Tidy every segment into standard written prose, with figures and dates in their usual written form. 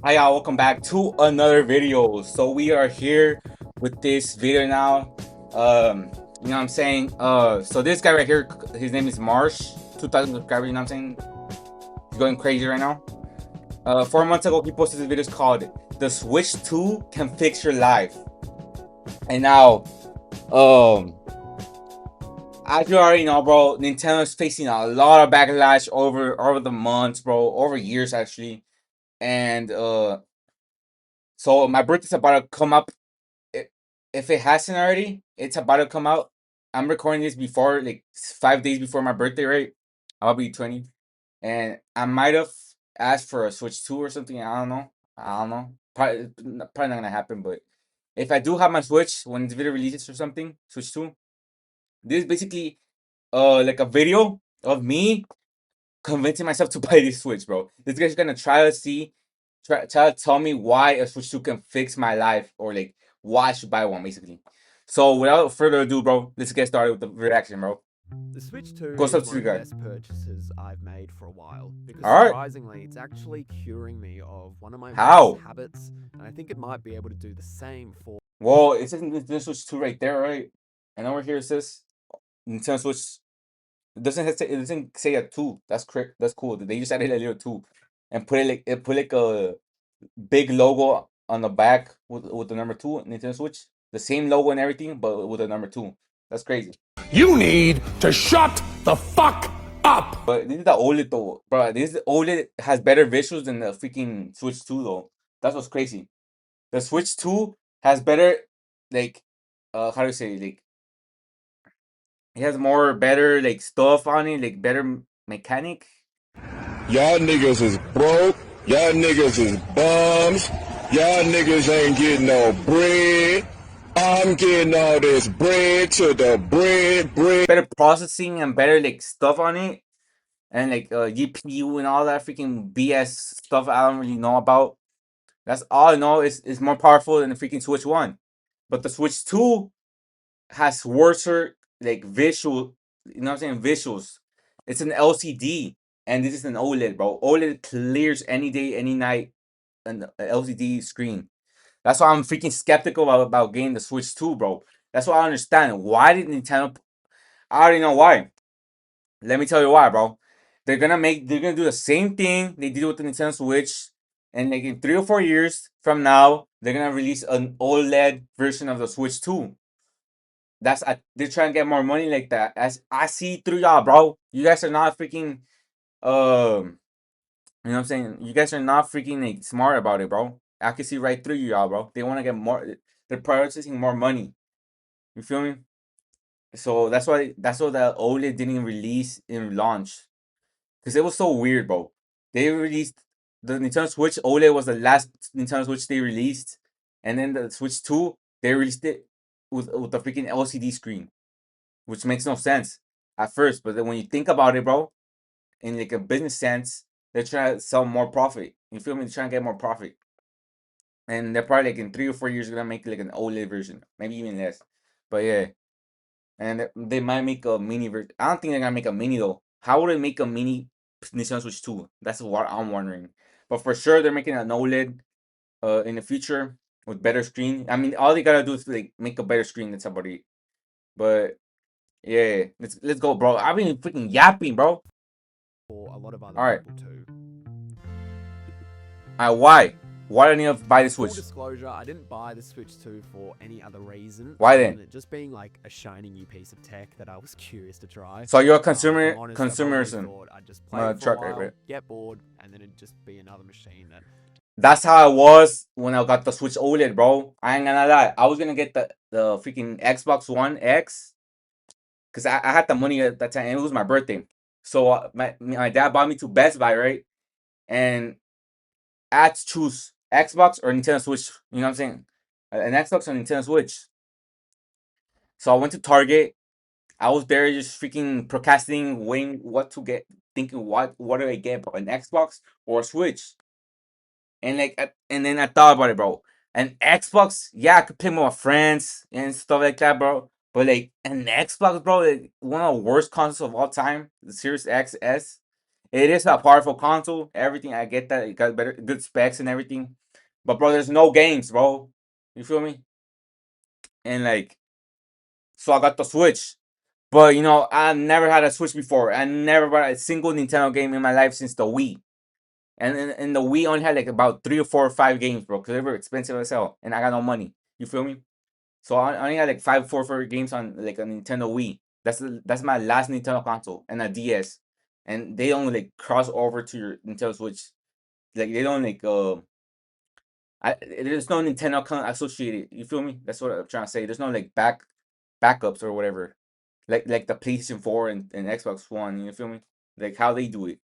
Hi y'all, welcome back to another video. So we are here with this video now. You know what I'm saying? So this guy right here, his name is Marsh, 2,000 subscribers, you know what I'm saying? He's going crazy right now. 4 months ago, he posted this video called "The Switch 2 Can Fix Your Life." And now, as you already know, bro, Nintendo's facing a lot of backlash over the months, bro, over years actually. And so my birthday's about to come up. If it hasn't already, it's about to come out. I'm recording this before, like 5 days before my birthday, right? I'll be 20, and I might have asked for a Switch 2 or something. I don't know. I don't know. Probably not gonna happen. But if I do have my Switch when this video releases or something, Switch 2, this is basically like a video of me convincing myself to buy this Switch, bro. This guy's gonna try to tell me why a Switch 2 can fix my life, or like why I should buy one, basically. So without further ado, bro, let's get started with the reaction, bro. The Switch 2 Goes up is to one the of the guy. best purchases I've made for a while, because All right. surprisingly, it's actually curing me of one of my worst How? habits, and I think it might be able to do the same for. Well, it says Nintendo Switch 2 right there, right? And over here it says Nintendo Switch. It doesn't say a 2. That's correct. That's cool. They just added a little 2 and put like a big logo on the back with the number 2 Nintendo Switch. The same logo and everything, but with the number 2. That's crazy. You need to shut the fuck up. But this is the OLED though, bro. This OLED has better visuals than the freaking Switch 2 though. That's what's crazy. The Switch 2 has better, like, how do you say, like, it has more better like stuff on it, like better mechanic. Y'all niggas is broke. Y'all niggas is bums. Y'all niggas ain't getting no bread. I'm getting all this bread to the bread. Better processing and better like stuff on it, and like GPU and all that freaking BS stuff I don't really know about. That's all I know is more powerful than the freaking Switch 1. But the Switch 2 has worse like visual, you know what I'm saying? Visuals. It's an LCD and this is an OLED, bro. OLED clears any day, any night, an LCD screen. That's why I'm freaking skeptical about getting the Switch 2, bro. That's why I understand. Why did Nintendo? I already know why. Let me tell you why, bro. They're gonna do the same thing they did with the Nintendo Switch, and like in 3 or 4 years from now, they're gonna release an OLED version of the Switch 2. They're trying to get more money like that. As I see through y'all, bro. You guys are not freaking you know what I'm saying? You guys are not freaking like smart about it, bro. I can see right through you, y'all, bro. They want to get more. They're prioritizing more money. You feel me? So that's why the OLED didn't release in launch, because it was so weird, bro. They released the Nintendo Switch OLED was the last Nintendo Switch they released, and then the Switch 2 they released it with the freaking LCD screen, which makes no sense at first. But then when you think about it, bro, in like a business sense, they're trying to sell more profit. You feel me? They're trying to get more profit. And they're probably like in 3 or 4 years gonna make like an OLED version, maybe even less. But yeah, and they might make a mini version. I don't think they're gonna make a mini though. How would they make a mini Nintendo Switch 2? That's what I'm wondering. But for sure, they're making an OLED in the future with better screen. I mean, all they gotta do is like make a better screen. That's about it. But yeah, let's go, bro. I've been freaking yapping, bro. For a lot of other All right, people too. why? Why do I need to buy the Full Switch? disclosure, I didn't buy the Switch 2 for any other reason Why other then? than it just being like a shiny new piece of tech that I was curious to try. So you're a If I'm honest, I probably consumerism. thought I'd just play it for Truck, a while, right? get bored, and then it'd just be another machine that. That's how I was when I got the Switch OLED, bro. I ain't gonna lie. I was gonna get the freaking Xbox One X because I had the money at that time, and it was my birthday. So my dad bought me to Best Buy, right? And I had to choose Xbox or Nintendo Switch. You know what I'm saying? An Xbox or Nintendo Switch. So I went to Target. I was there just freaking procrastinating, waiting what to get, thinking what do I get, bro? An Xbox or a Switch? And like, and then I thought about it, bro. An Xbox, yeah, I could play with my friends and stuff like that, bro. But like an Xbox, bro, like one of the worst consoles of all time, the Series XS. It is a powerful console. Everything, I get that. It got good specs and everything. But bro, there's no games, bro. You feel me? And like, so I got the Switch. But I never had a Switch before. I never bought a single Nintendo game in my life since the Wii. And the Wii only had like about 3 or 4 or 5 games, bro, because they were expensive as hell, and I got no money. You feel me? So I only had like 5 4 games on like a Nintendo Wii. That's my last Nintendo console and a DS, and they don't like cross over to your Nintendo Switch. Like they don't like there's no Nintendo account associated. You feel me? That's what I'm trying to say. There's no like backups or whatever, like the PlayStation 4 and Xbox One. You feel me? Like how they do it.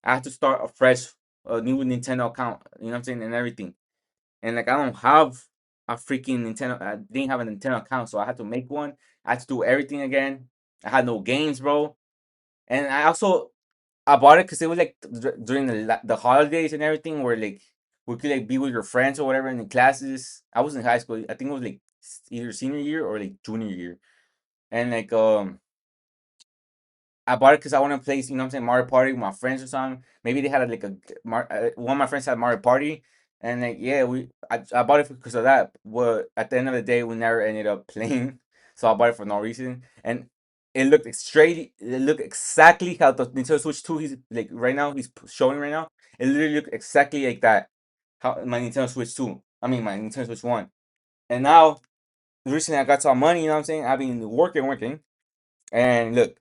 I have to start a fresh, a new Nintendo account. You know what I'm saying, and everything. And like I don't have a freaking Nintendo. I didn't have a Nintendo account, so I had to make one. I had to do everything again. I had no games, bro. And I bought it because it was like during the holidays and everything, where like we could like be with your friends or whatever in the classes. I was in high school. I think it was like either senior year or like junior year, and like I bought it because I want to play, you know what I'm saying, Mario Party with my friends or something. Maybe they had like one of my friends had Mario Party, and like yeah, I bought it because of that. But at the end of the day, we never ended up playing, so I bought it for no reason. And it looked straight. It looked exactly how the Nintendo Switch 2 he's like right now. He's showing right now. It literally looked exactly like that. How my Nintendo Switch 2. I mean my Nintendo Switch 1. And now recently I got some money. You know what I'm saying? I've been working, and look.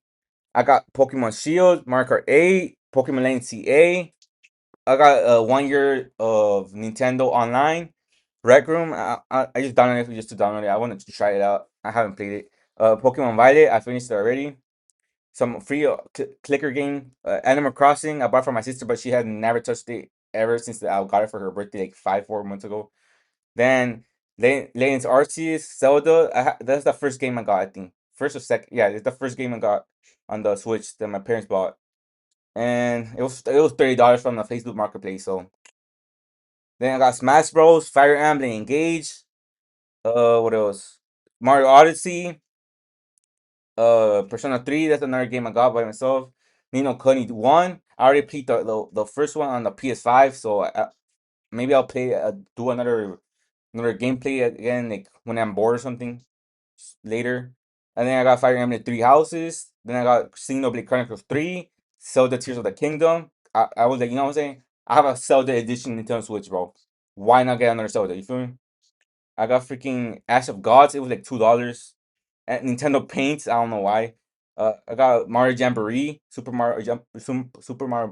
I got Pokemon Shield, Mario Kart 8, Pokemon Lane CA. I got 1 year of Nintendo Online. Rec Room, I just downloaded it just to download it. I wanted to try it out. I haven't played it. Pokemon Violet, I finished it already. Some free clicker game. Animal Crossing, I bought for my sister, but she had never touched it ever since I got it for her birthday like 5 4 months ago. Then Legends Arceus, Zelda. That's the first game I got, I think. First or second. Yeah, it's the first game I got on the Switch that my parents bought. And it was $30 from the Facebook Marketplace. So then I got Smash Bros, Fire Emblem Engage. What else? Mario Odyssey. Persona 3, that's another game I got by myself. Nino Kuni 1. I already played the first one on the PS5, so maybe I'll do another gameplay again, like when I'm bored or something later. And then I got Fire Emblem Three Houses. Then I got Xenoblade Chronicles 3, Zelda Tears of the Kingdom. I was like, you know what I'm saying? I have a Zelda edition Nintendo Switch, bro. Why not get another Zelda? You feel me? I got freaking Ash of Gods. It was like $2. And Nintendo Paints. I don't know why. I got Mario Jamboree, Super Mario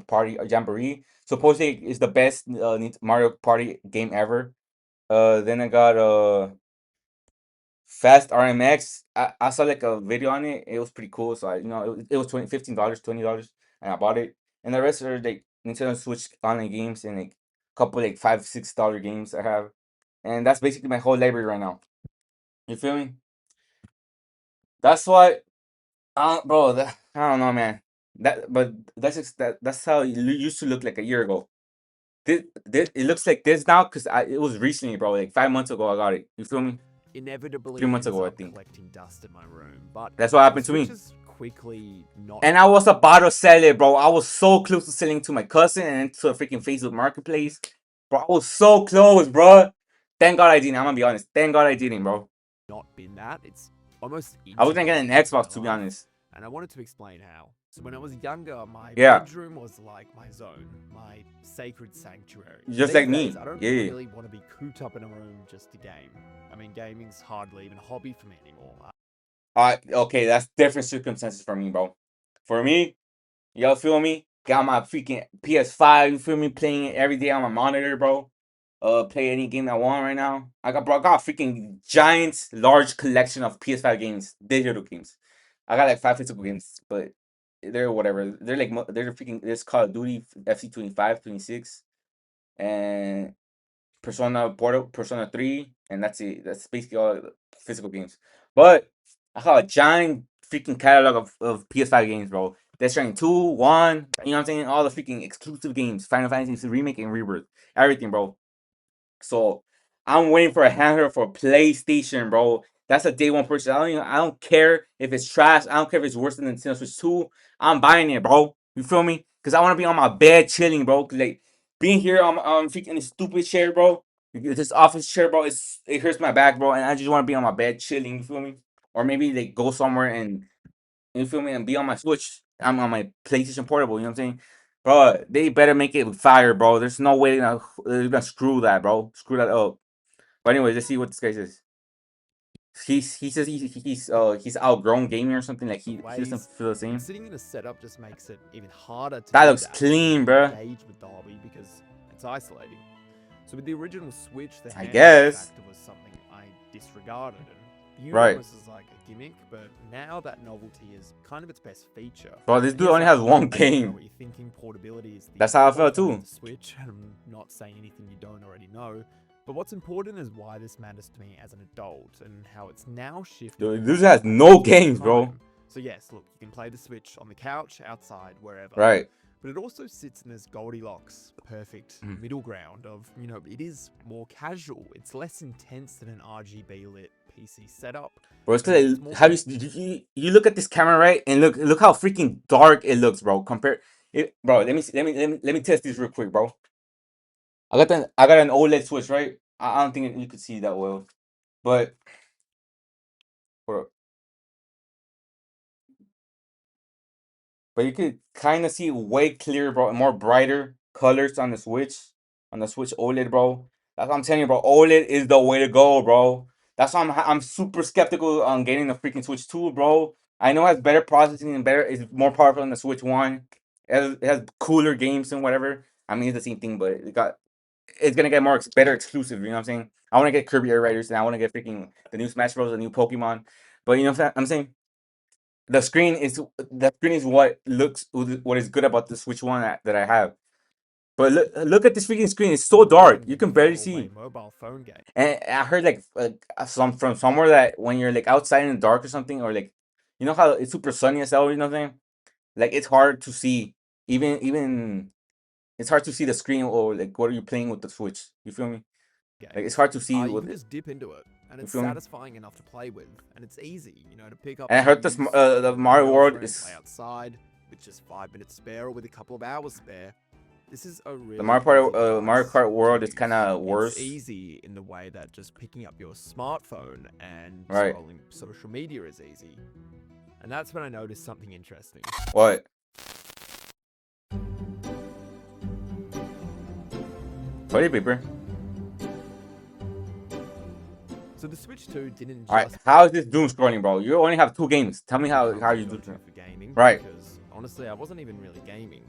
Party Jamboree. Supposedly it's the best Mario Party game ever. Then I got Fast RMX. I saw like a video on it. It was pretty cool. So it was $15, $20, and I bought it. And the rest are like Nintendo Switch online games and like a couple like $5 6 games I have. And that's basically my whole library right now. You feel me? That's why, bro. I don't know, man. That's how it used to look like a year ago. It looks like this now because it was recently, bro. Like 5 months ago, I got it. You feel me? Inevitably 3 months ends ago, I up think. collecting dust in my room, but That's what the happened to Switch me. is quickly not. And I was about to sell it, bro. I was so close to selling to my cousin and to a freaking Facebook Marketplace. Bro, I was so close, bro. Thank God I didn't. I'm gonna be honest. Thank God I didn't, bro. not been that. It's almost. I was gonna get an integrated into Xbox, my to be life, honest. and I wanted to explain how. So when I was younger, my Yeah. bedroom was like my zone, my sacred sanctuary. Just These like days, me. I don't Yeah. really want to be cooped up in a room just to game. I mean, gaming's hardly even a hobby for me anymore. Okay, that's different circumstances for me, bro. For me, y'all feel me? Got my freaking PS5, you feel me? Playing it every day on my monitor, bro. Play any game I want right now. I got a freaking giant, large collection of PS5 games, digital games. I got like 5 physical games, but they're whatever. They're like they're freaking. There's Call of Duty, FC 25, 26, and Persona 3, and that's it. That's basically all the physical games. But I have a giant freaking catalog of PS5 games, bro. Death Stranding 2, 1, you know what I'm saying? All the freaking exclusive games, Final Fantasy Remake and Rebirth, everything, bro. So I'm waiting for a handheld for PlayStation, bro. That's a day one purchase. I don't care if it's trash. I don't care if it's worse than Nintendo Switch 2. I'm buying it, bro. You feel me? because I want to be on my bed chilling, bro. 'Cause, like, being here on freaking this stupid chair, bro. This office chair, bro. It hurts my back, bro, and I just want to be on my bed chilling. You feel me? Or maybe like go somewhere and you feel me and be on my Switch. I'm on my PlayStation Portable. You know what I'm saying? Bro, they better make it fire, bro. There's no way they're gonna screw that, bro. Screw that up. But anyways, let's see what this guy says. He says he's outgrown gaming or something, like he doesn't ways. feel the same. Sitting in a setup just makes it even harder to That do looks that, clean, and bruh. engage with the hobby because it's isolating. So with the original Switch, the I handheld guess. factor was something I disregarded, and viewing Right. it was like a gimmick. But now that novelty is kind of its best feature. Bro, this And dude yes, only I has one know what game. you're thinking. Portability is the That's how I felt forefront of too. the Switch, and I'm not saying anything you don't already know. But what's important is why this matters to me as an adult and how it's now shifted. Dude, from this what has I no used to games, at the bro. time. So yes, look, you can play the Switch on the couch, outside, wherever. Right. But it also sits in this Goldilocks perfect Mm. middle ground of, it is more casual. It's less intense than an RGB lit PC setup. Bro, it's and cause it's more have you look at this camera, right? And look how freaking dark it looks, bro. Compare it, bro. Let me test this real quick, bro. I got an OLED Switch, right? I don't think you could see that well, but hold up. But you could kind of see way clearer, bro, and more brighter colors on the Switch OLED, bro. That's what I'm telling you, bro. OLED is the way to go, bro. That's why I'm super skeptical on getting the freaking Switch 2, bro. I know it has better processing and is more powerful than the Switch 1. It has cooler games and whatever. I mean, it's the same thing, but it's gonna get better exclusive. You know what I'm saying? I want to get Kirby Air Raiders, and I want to get freaking the new Smash Bros, the new Pokemon. But you know what I'm saying? The screen is what is good about the Switch One that I have. But look at this freaking screen. It's so dark. You can barely see. Mobile phone game. And I heard like from somewhere that when you're like outside in the dark or something, or like you know how it's super sunny as hell, you know what I'm saying? Like it's hard to see. Even it's hard to see the screen or like what are you playing with the Switch. You feel me? Like it's hard to see You what. can just dip into it, and it's feel me? satisfying enough to play with, and it's easy, to pick up. And I heard cues, the with Mario your World girlfriend, is play outside with just 5 minutes spare, or with a couple of hours spare. This is a really the Mario device Kart World to is kind of use. worse. It's easy in the way that just picking up your smartphone and Right. scrolling social media is easy. And that's when I noticed something interesting. What? Toilet paper. So the Switch 2 didn't just. Alright, how is this doom scrolling, bro? You only have 2 games. Tell me how you do go-to it. for gaming, Right. Because honestly, I wasn't even really gaming.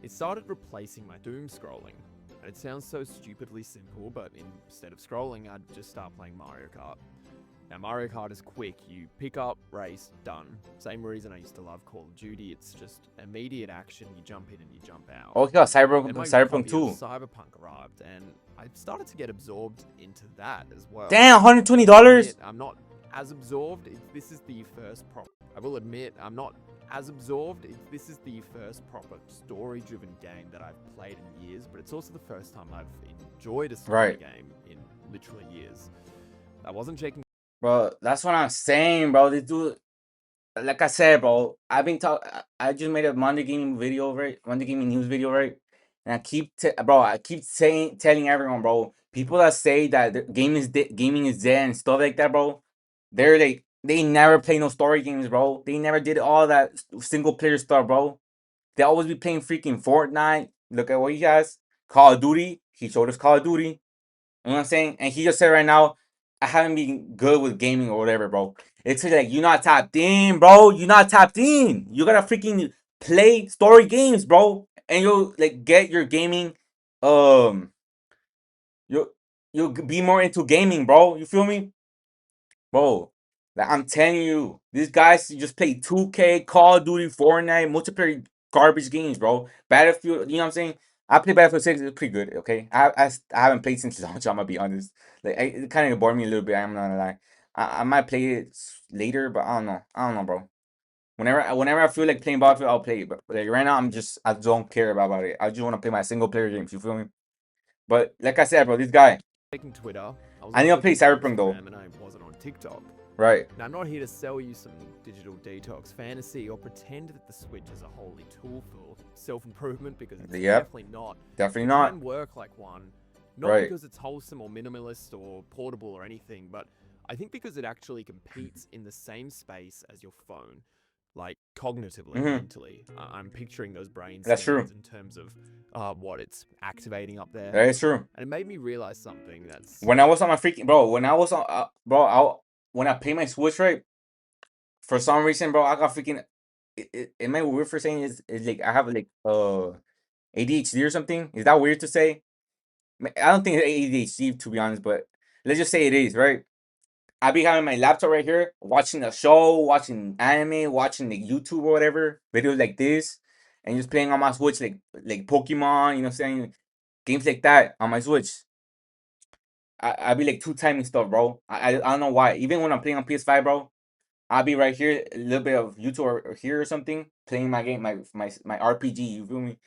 It started replacing my doom scrolling. And it sounds so stupidly simple, but instead of scrolling, I'd just start playing Mario Kart. Now, Mario Kart is quick. You pick up, race, done. Same reason I used to love Call of Duty. It's just immediate action. You jump in and you jump out. Oh, yeah, Then my Cyberpunk copy 2. of Cyberpunk arrived, and I started to get absorbed into that as well. Damn, $120? admit I'm not as absorbed. This is the first I will admit I'm not as absorbed. This is the first proper story-driven game that I've played in years, but it's also the first time I've enjoyed a story Right. game in literally years. I wasn't checking. Bro, that's what I'm saying, bro. This dude, like I said, bro, I just made a Monday Gaming video, right? Monday Gaming News video, right? And I keep telling everyone, bro, people that say that gaming is dead and stuff like that, bro, they never play no story games, bro. They never did all that single player stuff, bro. They always be playing freaking Fortnite. Look at what he has. Call of Duty. He showed us Call of Duty. You know what I'm saying? And he just said right now, I haven't been good with gaming or whatever, bro. It's like you're not tapped in, bro. You're not tapped in. You gotta freaking play story games, bro. And you'll like get your gaming. You'll be more into gaming, bro. You feel me, bro? Like I'm telling you, these guys just play 2K, Call of Duty, Fortnite, multiplayer garbage games, bro. Battlefield, you know what I'm saying? I play Battlefield 6, it's pretty good, okay? I haven't played since launch, I'm gonna be honest. Like, it kind of bored me a little bit, I'm not gonna lie. I might play it later, but I don't know. I don't know, bro. Whenever I feel like playing Battlefield, I'll play it. But like right now, I don't care about it. I just want to play my single player games, you feel me? But like I said, bro, this guy. Checking Twitter. I need to play also checking Cyberpunk, though. Instagram, and I wasn't on TikTok. Right. Now, I'm not here to sell you some digital detox fantasy or pretend that the Switch is a holy tool for self-improvement, because it's Yep. definitely not. Definitely It not. can work like one, not Right. because it's wholesome or minimalist or portable or anything, but I think because it actually competes in the same space as your phone, like cognitively, Mhm. mentally. I'm picturing those brain That's true. scans in terms of what it's activating up there. That is true. And it made me realize something that's... When I was on my freaking bro, when I was on when I pay my Switch, right, for some reason, bro, I got freaking. Am I weird for saying is like I have like ADHD or something? Is that weird to say? I don't think it's ADHD, to be honest, but let's just say it is, right? I be having my laptop right here, watching a show, watching anime, watching like YouTube or whatever, videos like this, and just playing on my Switch like Pokemon, you know what I'm saying? Games like that on my Switch. I be like two timing stuff, bro. I don't know why. Even when I'm playing on PS5, bro, I'll be right here, a little bit of YouTube or here or something, playing my game, my RPG. You feel me?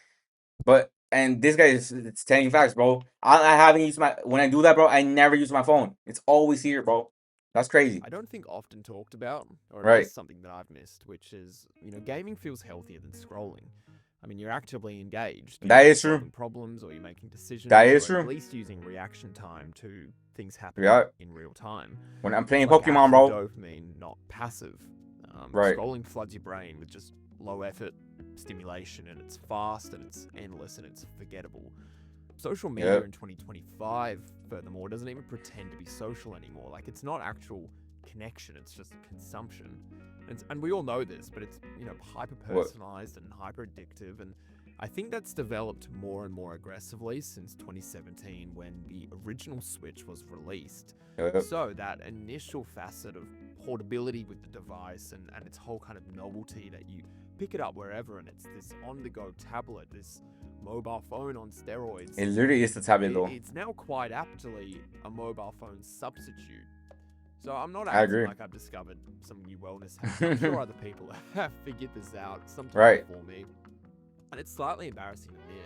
But and this guy is it's telling facts, bro. I haven't used my when I do that, bro. I never use my phone. It's always here, bro. That's crazy, I don't think often talked about, or at right? least something that I've missed, which is, gaming feels healthier than scrolling. I mean, you're actively engaged. That You're is true. solving problems, or you're making decisions, That is or at true. least using reaction time to things happening Yeah. in real time. When I'm It's playing like Pokemon, active bro. dopamine, not passive. Right. Scrolling floods your brain with just low effort stimulation, and it's fast, and it's endless, and it's forgettable. Social media Yep. in 2025, furthermore, doesn't even pretend to be social anymore. Like, it's not actual connection, it's just consumption. And we all know this, but it's, hyper personalized and hyper addictive. And I think that's developed more and more aggressively since 2017, when the original Switch was released. Yep. So that initial facet of portability with the device, and its whole kind of novelty that you pick it up wherever, and it's this on-the-go tablet, this mobile phone on steroids. It literally is the tablet, though. It's now quite aptly a mobile phone substitute. So I'm not I acting agree. like I've discovered some new wellness hack. I'm sure other people have figured this out sometime Right. before me. And it's slightly embarrassing to admit,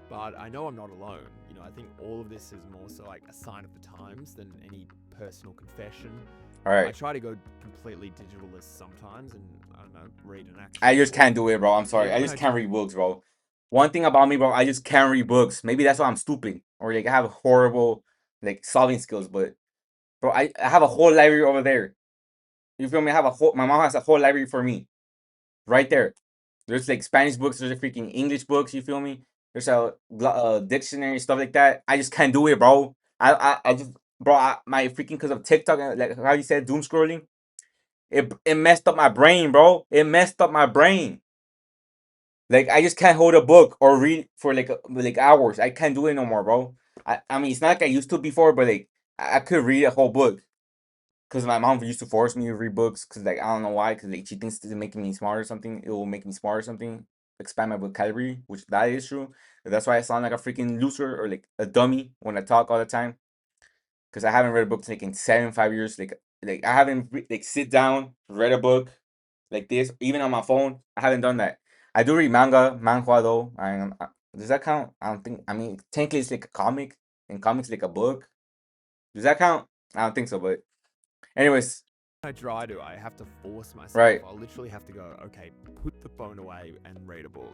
but I know I'm not alone. I think all of this is more so like a sign of the times than any personal confession. All I right. try to go completely digitalist sometimes, and I don't know, read an actual I just book. can't do it, bro. I'm sorry. Yeah, I when just I can't read books, bro. One thing about me, bro, I just can't read books. Maybe that's why I'm stupid, or like I have horrible like solving skills. But bro, I have a whole library over there. You feel me? I have my mom has a whole library for me, right there. There's like Spanish books. There's a freaking English books. You feel me? There's a dictionary stuff like that. I just can't do it, bro. I just bro, my freaking because of TikTok and like how you said doom scrolling. It messed up my brain, bro. It messed up my brain. Like I just can't hold a book or read for like hours. I can't do it no more, bro. I mean it's not like I used to before, but like I could read a whole book. Cause my mom used to force me to read books. Cause like I don't know why. Cause like she thinks it's making me smart or something. It will make me smart or something. Expand my vocabulary, which that is true. That's why I sound like a freaking loser or like a dummy when I talk all the time. Cause I haven't read a book like in 5 years. Like I haven't like sit down read a book like this even on my phone. I haven't done that. I do read manhwa though. Does that count? I don't think. I mean, technically it's like a comic, and comics like a book. Does that count? I don't think so. But anyways, I try to, I have to force myself. right. I'll literally have to go, okay, put the phone away and read a book.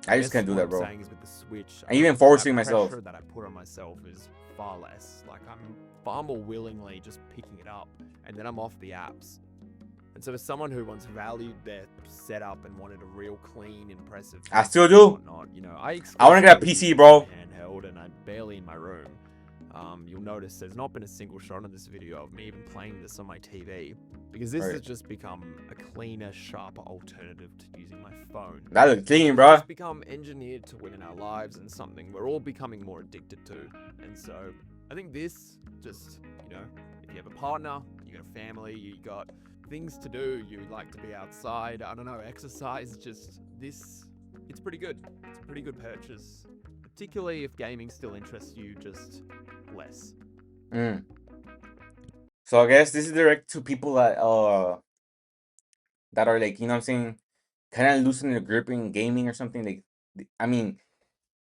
I just guess can't do what that, I'm bro. saying is with the Switch, And even forcing that myself. pressure that I put on myself is far less. Like, I'm far more willingly just picking it up, and then I'm off the apps. And so, as someone who once valued their setup and wanted a real clean, impressive, I still do. whatnot, I want to get a exclusively PC, use bro. handheld, and I'm barely in my room. You'll notice there's not been a single shot in this video of me even playing this on my TV, because this Right. has just become a cleaner, sharper alternative to using my phone. That looks clean, It's bro. just become engineered to win in our lives, and something we're all becoming more addicted to. And so I think this just, if you have a partner, you got a family, you got things to do, you like to be outside, I don't know, exercise, just this, it's pretty good. It's a pretty good purchase, particularly if gaming still interests you, just less. So I guess this is direct to people that are like, you know what I'm saying, kind of loosening the grip in gaming or something. Like, I mean,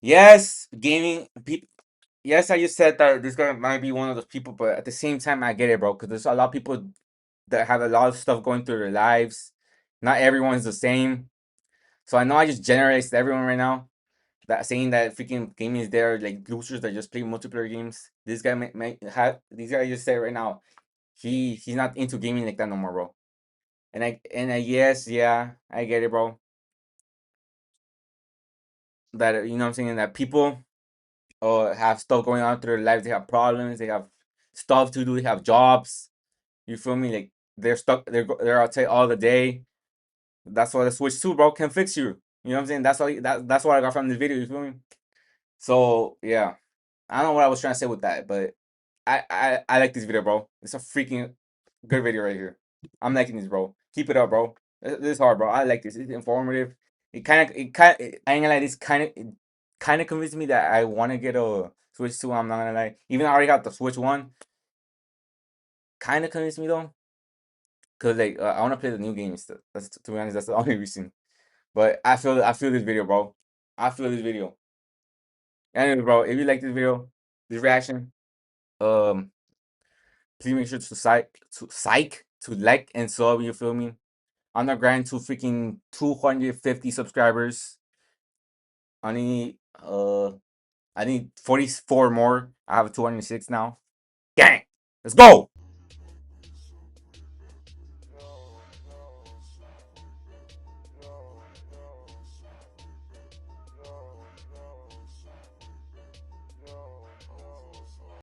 yes, gaming people. Yes, I just said that this guy might be one of those people, but at the same time, I get it, bro. Because there's a lot of people that have a lot of stuff going through their lives. Not everyone's the same. So I know I just generalized everyone right now. That saying that freaking gaming is there, like losers that just play multiplayer games. This guy these guys just said right now, he's not into gaming like that no more, bro. And I yes, yeah, I get it, bro. That you know what I'm saying, that people have stuff going on through their lives, they have problems, they have stuff to do, they have jobs. You feel me? Like they're stuck, they're outside all the day. That's why the Switch 2, bro, can fix you. You know what I'm saying? That's what I got from this video, you feel me? So yeah. I don't know what I was trying to say with that, but I like this video, bro. It's a freaking good video right here. I'm liking this, bro. Keep it up, bro. This is hard, bro. I like this. It's informative. I ain't gonna lie. Kind of convinced me that I want to get a Switch 2. I'm not gonna lie. Even though I already got the Switch 1, kind of convinced me though. Cause like I want to play the new games. That's to be honest, that's the only reason. But I feel this video, bro. I feel this video. Anyway, bro, if you like this video, this reaction, um, please make sure to like and sub. You feel me? I'm not grind to freaking 250 subscribers. I need I need 44 more. I have 206 now. Gang, let's go.